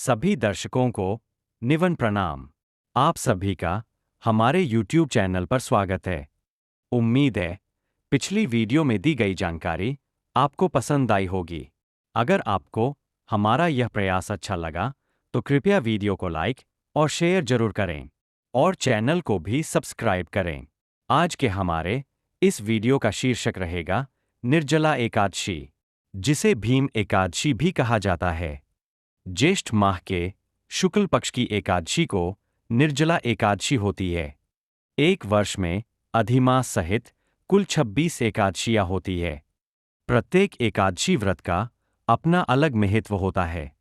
सभी दर्शकों को निवन प्रणाम। आप सभी का हमारे YouTube चैनल पर स्वागत है। उम्मीद है पिछली वीडियो में दी गई जानकारी आपको पसंद आई होगी। अगर आपको हमारा यह प्रयास अच्छा लगा तो कृपया वीडियो को लाइक और शेयर जरूर करें और चैनल को भी सब्सक्राइब करें। आज के हमारे इस वीडियो का शीर्षक रहेगा निर्जला एकादशी, जिसे भीम एकादशी भी कहा जाता है। ज्येष्ठ माह के शुक्ल पक्ष की एकादशी को निर्जला एकादशी होती है। एक वर्ष में अधिमास सहित कुल 26 एकादशियां होती है। प्रत्येक एकादशी व्रत का अपना अलग महत्व होता है।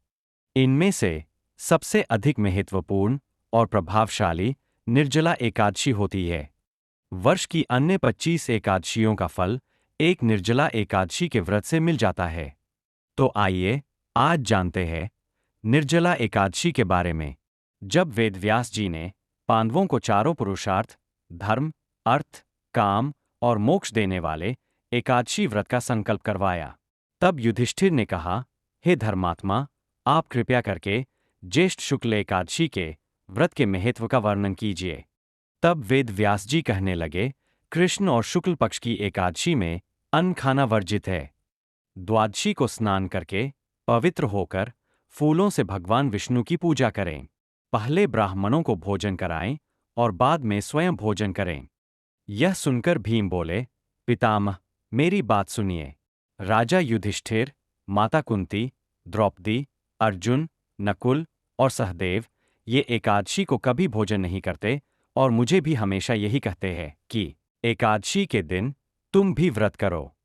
इनमें से सबसे अधिक महत्वपूर्ण और प्रभावशाली निर्जला एकादशी होती है। वर्ष की अन्य 25 एकादशियों का फल एक निर्जला एकादशी के व्रत से मिल जाता है। तो आइए आज जानते हैं निर्जला एकादशी के बारे में। जब वेदव्यास जी ने पांडवों को चारों पुरुषार्थ, धर्म, अर्थ, काम और मोक्ष देने वाले एकादशी व्रत का संकल्प करवाया, तब युधिष्ठिर ने कहा, हे धर्मात्मा, आप कृपया करके ज्येष्ठ शुक्ल एकादशी के व्रत के महत्व का वर्णन कीजिए। तब वेदव्यास जी कहने लगे, कृष्ण और शुक्ल पक्ष की एकादशी में अन्न खाना वर्जित है। द्वादशी को स्नान करके पवित्र होकर फूलों से भगवान विष्णु की पूजा करें। पहले ब्राह्मणों को भोजन कराएं और बाद में स्वयं भोजन करें। यह सुनकर भीम बोले, पितामह, मेरी बात सुनिए। राजा युधिष्ठिर, माता कुंती, द्रौपदी, अर्जुन, नकुल और सहदेव ये एकादशी को कभी भोजन नहीं करते और मुझे भी हमेशा यही कहते हैं कि एकादशी के दिन तुम भी व्रत करो।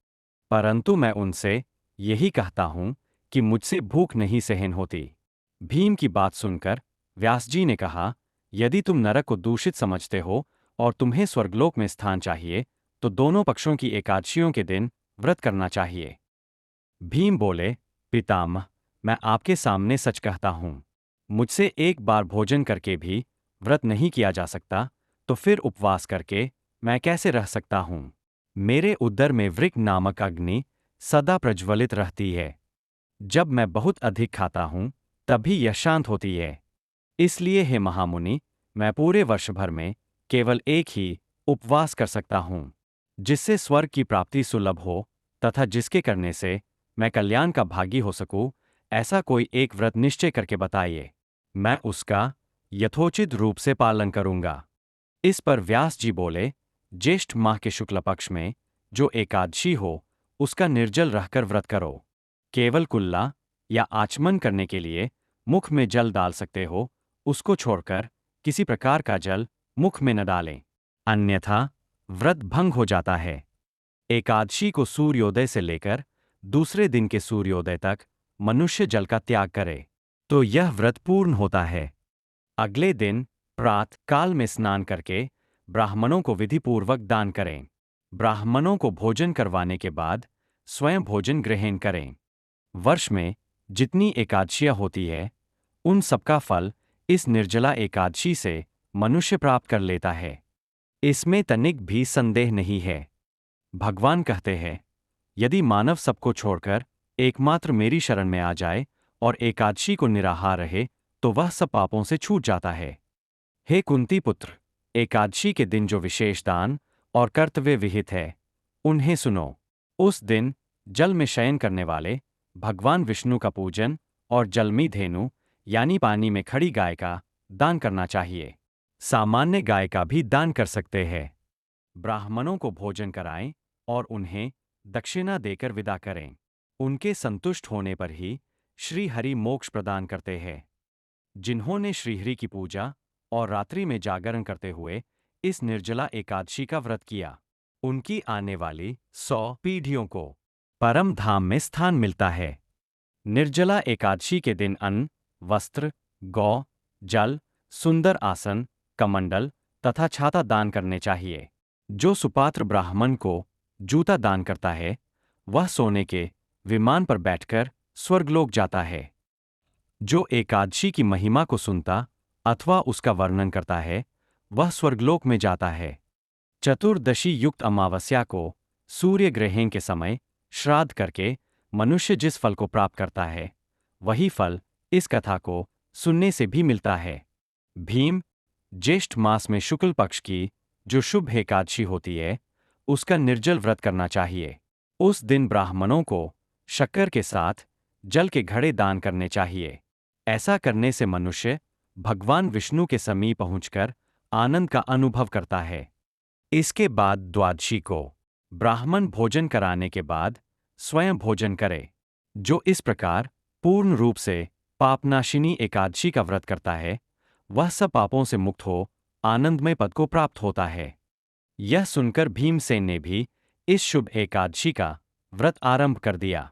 परंतु मैं उनसे यही कहता हूं कि मुझसे भूख नहीं सहन होती। भीम की बात सुनकर व्यास जी ने कहा, यदि तुम नरक को दूषित समझते हो और तुम्हें स्वर्गलोक में स्थान चाहिए, तो दोनों पक्षों की एकादशियों के दिन व्रत करना चाहिए। भीम बोले, पितामह, मैं आपके सामने सच कहता हूं। मुझसे एक बार भोजन करके भी व्रत नहीं किया जा सकता, तो फिर उपवास करके मैं कैसे रह सकता हूं? मेरे उदर में वृक्क नामक अग्नि सदा प्रज्वलित रहती है। जब मैं बहुत अधिक खाता हूं, तभी यह शांत होती है। इसलिए हे महामुनि, मैं पूरे वर्ष भर में केवल एक ही उपवास कर सकता हूं, जिससे स्वर्ग की प्राप्ति सुलभ हो तथा जिसके करने से मैं कल्याण का भागी हो सकूं। ऐसा कोई एक व्रत निश्चय करके बताइए, मैं उसका यथोचित रूप से पालन करूंगा। इस पर व्यास जी बोले, ज्येष्ठ माह के शुक्ल पक्ष में जो एकादशी हो, उसका निर्जल रहकर व्रत करो। केवल कुल्ला या आचमन करने के लिए मुख में जल डाल सकते हो, उसको छोड़कर किसी प्रकार का जल मुख में न डालें, अन्यथा व्रत भंग हो जाता है। एकादशी को सूर्योदय से लेकर दूसरे दिन के सूर्योदय तक मनुष्य जल का त्याग करे, तो यह व्रत पूर्ण होता है। अगले दिन प्रातः काल में स्नान करके ब्राह्मणों को विधिपूर्वक दान करें। ब्राह्मणों को भोजन करवाने के बाद स्वयं भोजन ग्रहण करें। वर्ष में जितनी एकादशियां होती है, उन सबका फल इस निर्जला एकादशी से मनुष्य प्राप्त कर लेता है। इसमें तनिक भी संदेह नहीं है। भगवान कहते हैं, यदि मानव सबको छोड़कर एकमात्र मेरी शरण में आ जाए और एकादशी को निराहार रहे, तो वह सब पापों से छूट जाता है। हे कुंती पुत्र, एकादशी के दिन जो विशेष दान और कर्तव्य विहित है, उन्हें सुनो। उस दिन जल में शयन करने वाले भगवान विष्णु का पूजन और जलमी धेनु यानी पानी में खड़ी गाय का दान करना चाहिए। सामान्य गाय का भी दान कर सकते हैं। ब्राह्मणों को भोजन कराएं और उन्हें दक्षिणा देकर विदा करें। उनके संतुष्ट होने पर ही श्री हरि मोक्ष प्रदान करते हैं। जिन्होंने श्रीहरि की पूजा और रात्रि में जागरण करते हुए इस निर्जला एकादशी का व्रत किया, उनकी आने वाली 100 पीढ़ियों को परम धाम में स्थान मिलता है। निर्जला एकादशी के दिन अन्न, वस्त्र, गौ, जल, सुंदर आसन, कमंडल तथा छाता दान करने चाहिए। जो सुपात्र ब्राह्मण को जूता दान करता है, वह सोने के विमान पर बैठकर स्वर्गलोक जाता है। जो एकादशी की महिमा को सुनता अथवा उसका वर्णन करता है, वह स्वर्गलोक में जाता है। चतुर्दशी युक्त अमावस्या को सूर्य ग्रहण के समय श्राद्ध करके मनुष्य जिस फल को प्राप्त करता है, वही फल इस कथा को सुनने से भी मिलता है। भीम, ज्येष्ठ मास में शुक्ल पक्ष की जो शुभ एकादशी होती है, उसका निर्जल व्रत करना चाहिए। उस दिन ब्राह्मणों को शक्कर के साथ जल के घड़े दान करने चाहिए। ऐसा करने से मनुष्य भगवान विष्णु के समीप पहुंचकर आनंद का अनुभव करता है। इसके बाद द्वादशी को ब्राह्मण भोजन कराने के बाद स्वयं भोजन करे। जो इस प्रकार पूर्ण रूप से पापनाशिनी एकादशी का व्रत करता है, वह सब पापों से मुक्त हो आनंदमय पद को प्राप्त होता है। यह सुनकर भीमसेन ने भी इस शुभ एकादशी का व्रत आरंभ कर दिया।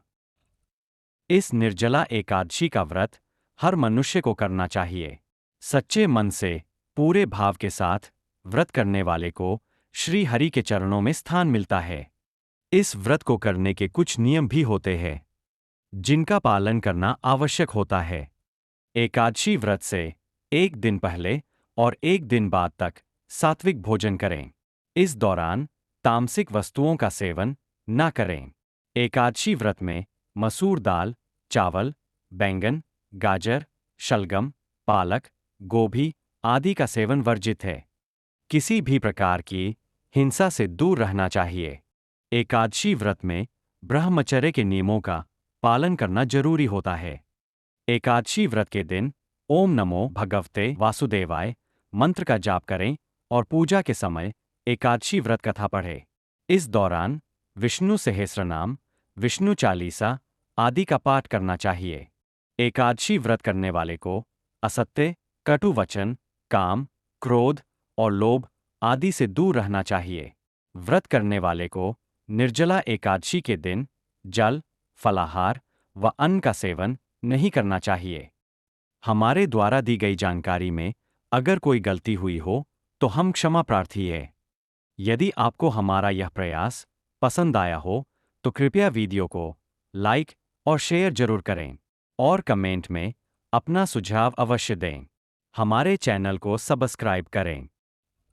इस निर्जला एकादशी का व्रत हर मनुष्य को करना चाहिए। सच्चे मन से पूरे भाव के साथ व्रत करने वाले को श्री हरि के चरणों में स्थान मिलता है। इस व्रत को करने के कुछ नियम भी होते हैं, जिनका पालन करना आवश्यक होता है। एकादशी व्रत से एक दिन पहले और एक दिन बाद तक सात्विक भोजन करें। इस दौरान तामसिक वस्तुओं का सेवन न करें। एकादशी व्रत में मसूर दाल, चावल, बैंगन, गाजर, शलगम, पालक, गोभी आदि का सेवन वर्जित है। किसी भी प्रकार की हिंसा से दूर रहना चाहिए। एकादशी व्रत में ब्रह्मचर्य के नियमों का पालन करना जरूरी होता है। एकादशी व्रत के दिन ओम नमो भगवते वासुदेवाय मंत्र का जाप करें और पूजा के समय एकादशी व्रत कथा पढ़ें। इस दौरान विष्णु सहस्रनाम, विष्णु चालीसा आदि का पाठ करना चाहिए। एकादशी व्रत करने वाले को असत्य, कटु वचन, काम, क्रोध और लोभ आदि से दूर रहना चाहिए। व्रत करने वाले को निर्जला एकादशी के दिन जल, फलाहार व अन्न का सेवन नहीं करना चाहिए। हमारे द्वारा दी गई जानकारी में अगर कोई गलती हुई हो तो हम क्षमा प्रार्थी हैं। यदि आपको हमारा यह प्रयास पसंद आया हो तो कृपया वीडियो को लाइक और शेयर जरूर करें और कमेंट में अपना सुझाव अवश्य दें। हमारे चैनल को सब्सक्राइब करें।